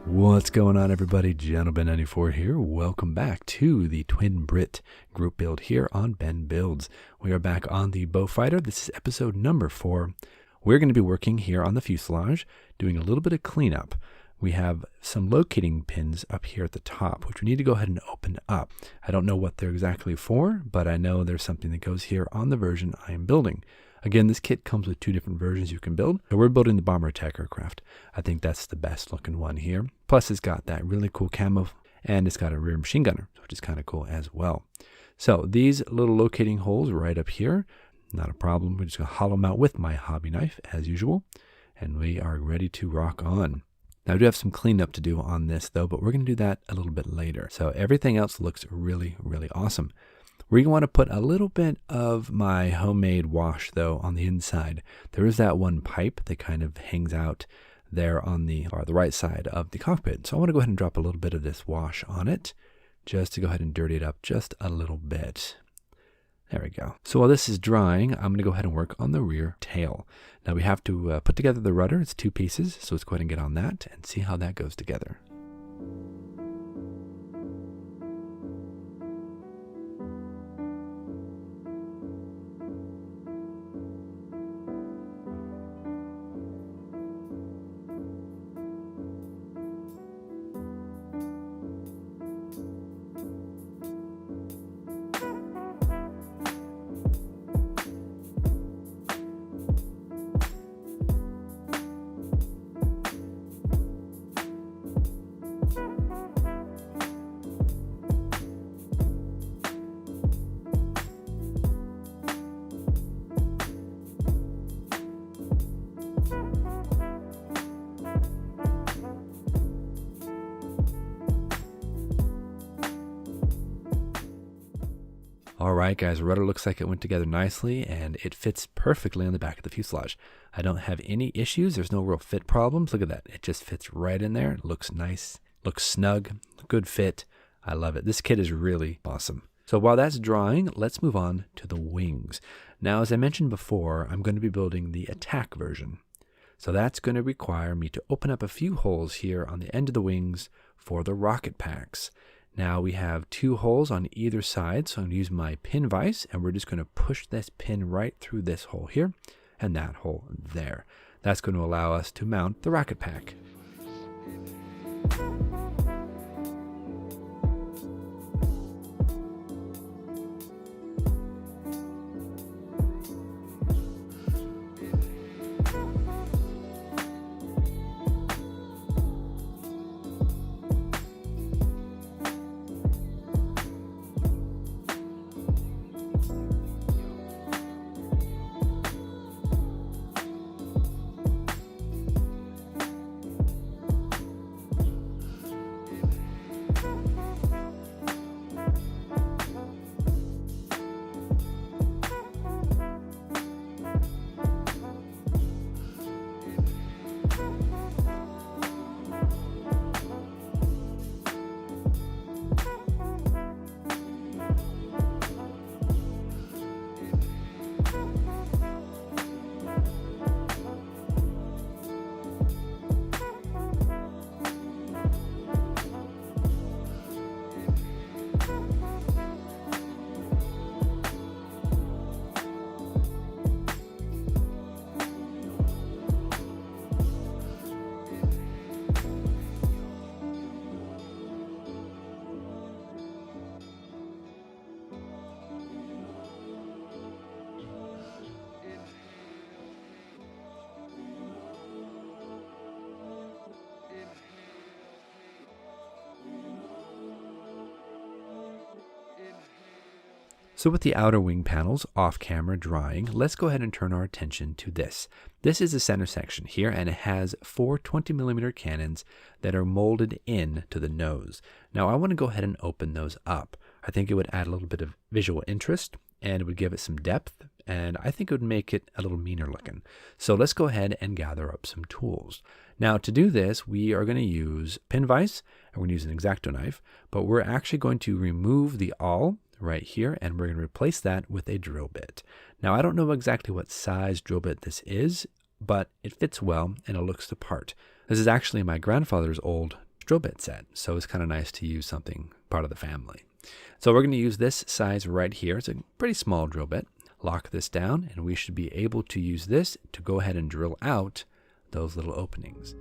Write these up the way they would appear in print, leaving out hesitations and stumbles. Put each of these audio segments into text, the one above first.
What's going on, everybody? Gentleman94 here. Welcome back to the TwinBrit group build here on Ben Builds. We are back on the Beaufighter. This is episode number 4. We're going to be working here on the fuselage, doing a little bit of cleanup. We have some locating pins up here at the top, which we need to go ahead and open up. I don't know what they're exactly for, but I know there's something that goes here on the version I am building. Again, this kit comes with 2 different versions you can build. So we're building the bomber attack aircraft. I think that's the best looking one here. Plus it's got that really cool camo and it's got a rear machine gunner, which is kind of cool as well. So these little locating holes right up here, not a problem. We're just going to hollow them out with my hobby knife as usual. And we are ready to rock on. Now I do have some cleanup to do on this though, but we're going to do that a little bit later. So everything else looks really, really awesome. We're going to want to put a little bit of my homemade wash, though, on the inside. There is that one pipe that kind of hangs out there on the right side of the cockpit. So I want to go ahead and drop a little bit of this wash on it, just to go ahead and dirty it up just a little bit. There we go. So while this is drying, I'm going to go ahead and work on the rear tail. Now we have to put together the rudder. It's 2 pieces, so let's go ahead and get on that and see how that goes together. Alright guys, the rudder looks like it went together nicely and it fits perfectly on the back of the fuselage. I don't have any issues, there's no real fit problems. Look at that, it just fits right in there. It looks nice, looks snug, good fit. I love it. This kit is really awesome. So while that's drying, let's move on to the wings. Now as I mentioned before, I'm going to be building the attack version. So that's going to require me to open up a few holes here on the end of the wings for the rocket packs. Now we have 2 holes on either side, so I'm going to use my pin vise, and we're just going to push this pin right through this hole here, and that hole there. That's going to allow us to mount the rocket pack. So with the outer wing panels off camera drying, let's go ahead and turn our attention to this. This is the center section here, and it has 4 20mm cannons that are molded in to the nose. Now I want to go ahead and open those up. I think it would add a little bit of visual interest, and it would give it some depth, and I think it would make it a little meaner looking. So let's go ahead and gather up some tools. Now to do this, we are going to use pin vise, and we're going to use an X-Acto knife, but we're actually going to remove the awl right here, and we're going to replace that with a drill bit. Now I don't know exactly what size drill bit this is, but it fits well and it looks the part. This is actually my grandfather's old drill bit set. So it's kind of nice to use something part of the family. So we're going to use this size right here. It's a pretty small drill bit. Lock this down, and we should be able to use this to go ahead and drill out those little openings.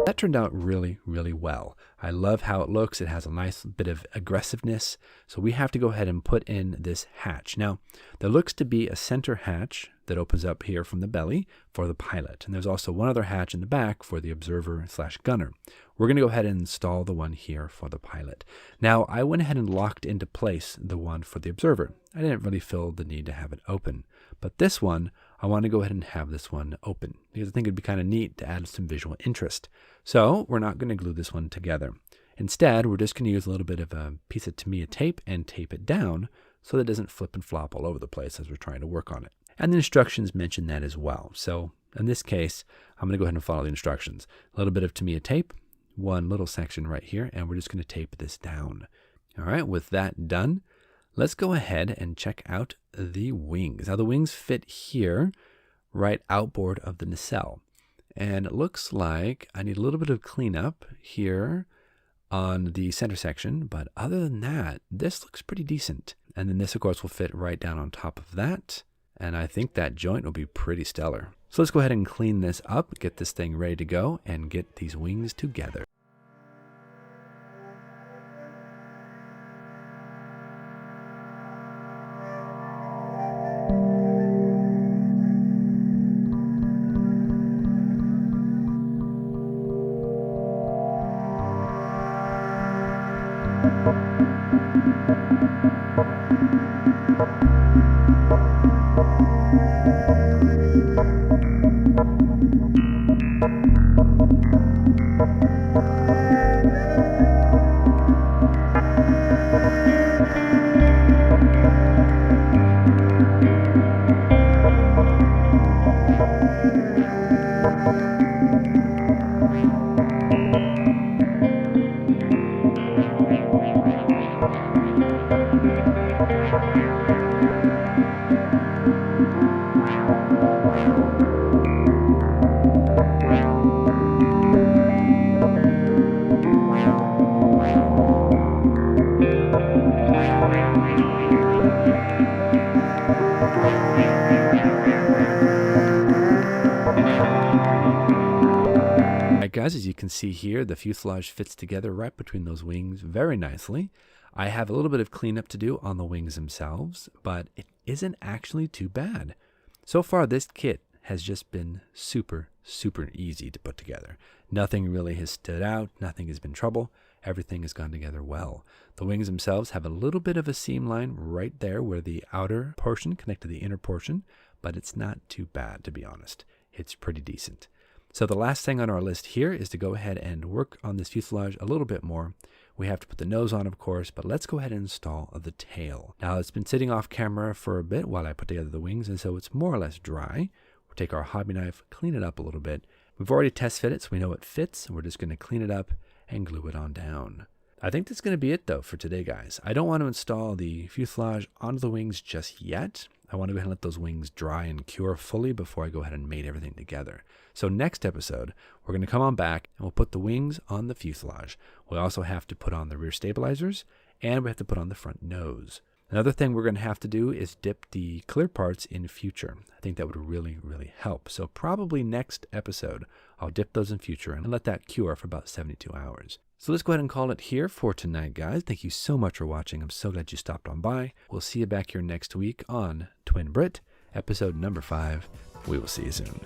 That turned out really, really well. I love how it looks. It has a nice bit of aggressiveness. So we have to go ahead and put in this hatch. Now, there looks to be a center hatch that opens up here from the belly for the pilot. And there's also one other hatch in the back for the observer/gunner. We're going to go ahead and install the one here for the pilot. Now, I went ahead and locked into place the one for the observer. I didn't really feel the need to have it open. But this one, I want to go ahead and have this one open because I think it'd be kind of neat to add some visual interest. So we're not going to glue this one together. Instead, we're just going to use a little bit of a piece of Tamiya tape and tape it down so that it doesn't flip and flop all over the place as we're trying to work on it. And the instructions mention that as well. So in this case, I'm going to go ahead and follow the instructions. A little bit of Tamiya tape, one little section right here, and we're just going to tape this down. All right, with that done, let's go ahead and check out the wings. Now the wings fit here, right outboard of the nacelle. And it looks like I need a little bit of cleanup here on the center section, but other than that, this looks pretty decent. And then this, of course, will fit right down on top of that. And I think that joint will be pretty stellar. So let's go ahead and clean this up, get this thing ready to go, and get these wings together. Guys, as you can see here, the fuselage fits together right between those wings very nicely. I have a little bit of cleanup to do on the wings themselves, but it isn't actually too bad. So far, this kit has just been super, super easy to put together. Nothing really has stood out. Nothing has been trouble. Everything has gone together well. The wings themselves have a little bit of a seam line right there where the outer portion connects to the inner portion, but it's not too bad, to be honest. It's pretty decent. So the last thing on our list here is to go ahead and work on this fuselage a little bit more. We have to put the nose on, of course, but let's go ahead and install the tail. Now, it's been sitting off camera for a bit while I put together the wings, and so it's more or less dry. We'll take our hobby knife, clean it up a little bit. We've already test fit it, so we know it fits, and we're just going to clean it up and glue it on down. I think that's going to be it, though, for today, guys. I don't want to install the fuselage onto the wings just yet. I want to go ahead and let those wings dry and cure fully before I go ahead and mate everything together. So next episode, we're going to come on back and we'll put the wings on the fuselage. We also have to put on the rear stabilizers and we have to put on the front nose. Another thing we're going to have to do is dip the clear parts in Future. I think that would really, really help. So probably next episode, I'll dip those in Future and let that cure for about 72 hours. So let's go ahead and call it here for tonight, guys. Thank you so much for watching. I'm so glad you stopped on by. We'll see you back here next week on TwinBrit, episode number 5. We will see you soon.